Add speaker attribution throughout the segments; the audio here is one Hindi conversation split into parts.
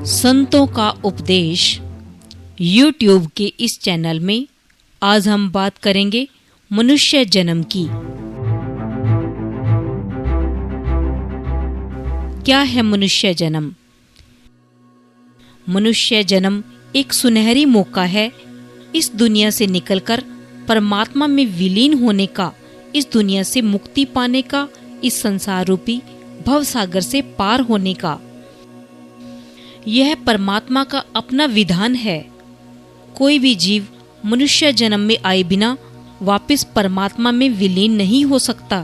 Speaker 1: संतों का उपदेश YouTube के इस चैनल में आज हम बात करेंगे मनुष्य जन्म की। क्या है मनुष्य जन्म? मनुष्य जन्म एक सुनहरी मौका है इस दुनिया से निकलकर परमात्मा में विलीन होने का, इस दुनिया से मुक्ति पाने का, इस संसार रूपी भवसागर से पार होने का। यह परमात्मा का अपना विधान है। कोई भी जीव मनुष्य जन्म में आए बिना वापस परमात्मा में विलीन नहीं हो सकता।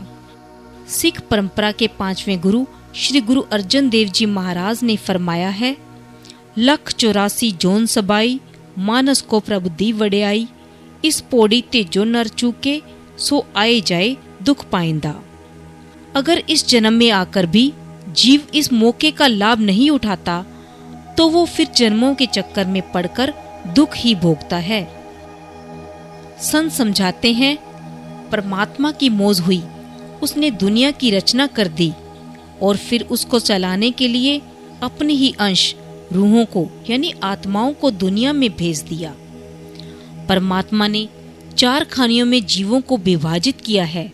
Speaker 1: सिख परंपरा के 5वें गुरु श्री गुरु अर्जन देव जी महाराज ने फरमाया है, 184 जोन सबाई मानस को प्रबुद्धि वड्याई, इस पौड़ी ते जो नर चूके सो आए जाए दुख पाइंदा। अगर इस जन्म में आकर भी जीव इस मौके का लाभ नहीं उठाता तो वो फिर जन्मों के चक्कर में पड़कर दुख ही भोगता है। संत समझाते हैं, परमात्मा की मौज हुई, उसने दुनिया की रचना कर दी और फिर उसको चलाने के लिए अपने ही अंश रूहों को यानी आत्माओं को दुनिया में भेज दिया। परमात्मा ने 4 खानियों में जीवों को विभाजित किया है।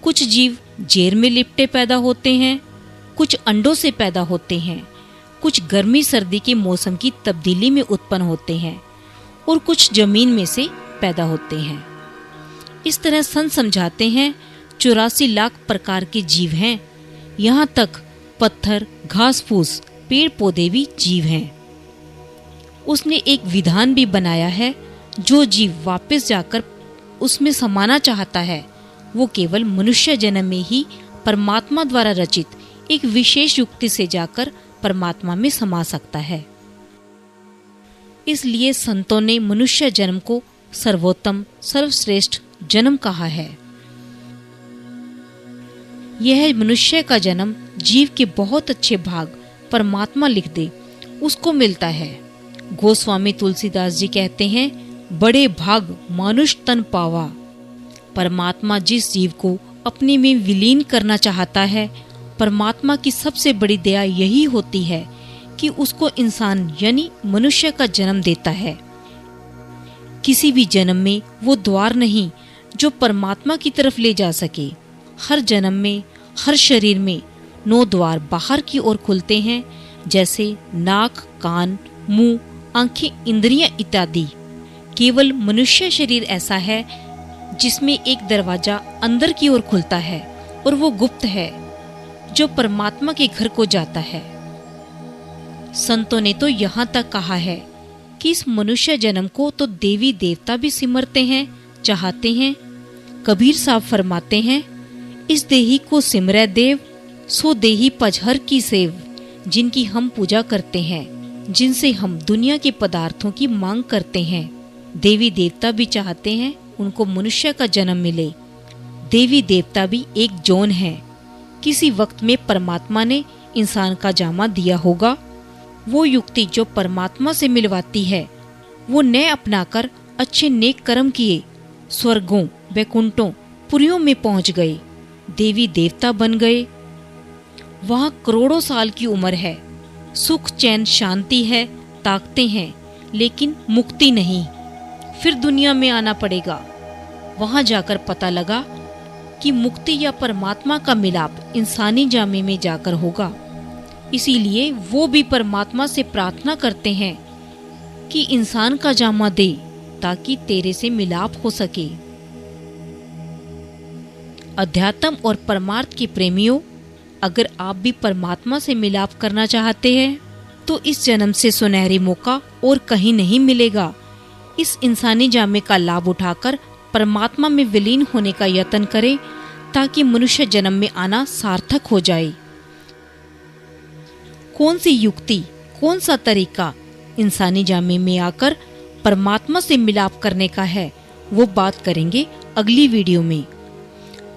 Speaker 1: कुछ जीव जेर में लिपटे पैदा होते हैं, कुछ अंडों से पैदा होते हैं, कुछ गर्मी सर्दी के मौसम की तब्दीली में उत्पन्न होते हैं और कुछ जमीन में से पैदा होते हैं। इस तरह संत समझाते हैं 84 लाख प्रकार के जीव हैं। यहाँ तक पत्थर, घास फूस, पेड़ पौधे भी जीव हैं। उसने एक विधान भी बनाया है, जो जीव वापस जाकर उसमें समाना चाहता है वो केवल मनुष्य जन्म में ही परमात्मा द्वारा रचित एक विशेष युक्ति से जाकर परमात्मा में समा सकता है। इसलिए संतों ने मनुष्य जन्म को सर्वोत्तम सर्वश्रेष्ठ जन्म कहा है। यह मनुष्य का जन्म जीव के बहुत अच्छे भाग परमात्मा लिख दे उसको मिलता है। गोस्वामी तुलसीदास जी कहते हैं, बड़े भाग मानुष तन पावा। परमात्मा जिस जीव को अपने में विलीन करना चाहता है, परमात्मा की सबसे बड़ी दया यही होती है कि उसको इंसान यानी मनुष्य का जन्म देता है। किसी भी जन्म में वो द्वार नहीं जो परमात्मा की तरफ ले जा सके। हर जन्म में, हर शरीर में 9 द्वार बाहर की ओर खुलते हैं, जैसे नाक, कान, मुंह, आंखें, इंद्रियां इत्यादि। केवल मनुष्य शरीर ऐसा है जिसमें एक दरवाजा अंदर की ओर खुलता है और वो गुप्त है, जो परमात्मा के घर को जाता है। संतों ने तो यहाँ तक कहा है कि इस मनुष्य जन्म को तो देवी देवता भी सिमरते हैं, चाहते हैं। कबीर साहब फरमाते हैं, इस देही को सिमरै देव, सो देही पजहर की सेव। जिनकी हम पूजा करते हैं, जिनसे हम दुनिया के पदार्थों की मांग करते हैं, देवी देवता भी चाहते हैं उनको मनुष्य का जन्म मिले। देवी देवता भी एक जोन है। किसी वक्त में परमात्मा ने इंसान का जामा दिया होगा। वो युक्ति जो परमात्मा से मिलवाती है, वो नए अपनाकर अच्छे नेक कर्म किए, स्वर्गों, वैकुंठों, पुरियों में पहुंच गए, देवी देवता बन गए। वहां करोड़ों साल की उम्र है, सुख चैन शांति है, ताकते हैं, लेकिन मुक्ति नहीं। फिर दुनिया में आना पड़ेगा। वहां जाकर पता लगा कि मुक्ति या परमात्मा का मिलाप इंसानी जामे में जाकर होगा। इसीलिए वो भी परमात्मा से प्रार्थना करते हैं कि इंसान का जामा दे ताकि तेरे से मिलाप हो सके। अध्यात्म और परमार्थ के प्रेमियों, अगर आप भी परमात्मा से मिलाप करना चाहते हैं तो इस जन्म से सुनहरी मौका और कहीं नहीं मिलेगा। इस इंसानी जामे का लाभ उठाकर परमात्मा में विलीन होने का यत्न करें ताकि मनुष्य जन्म में आना सार्थक हो जाए। कौन सी युक्ति, कौन सा तरीका इंसानी जामे में आकर परमात्मा से मिलाप करने का है, वो बात करेंगे अगली वीडियो में।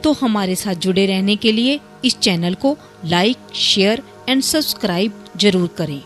Speaker 1: तो हमारे साथ जुड़े रहने के लिए इस चैनल को लाइक, शेयर एंड सब्सक्राइब जरूर करें।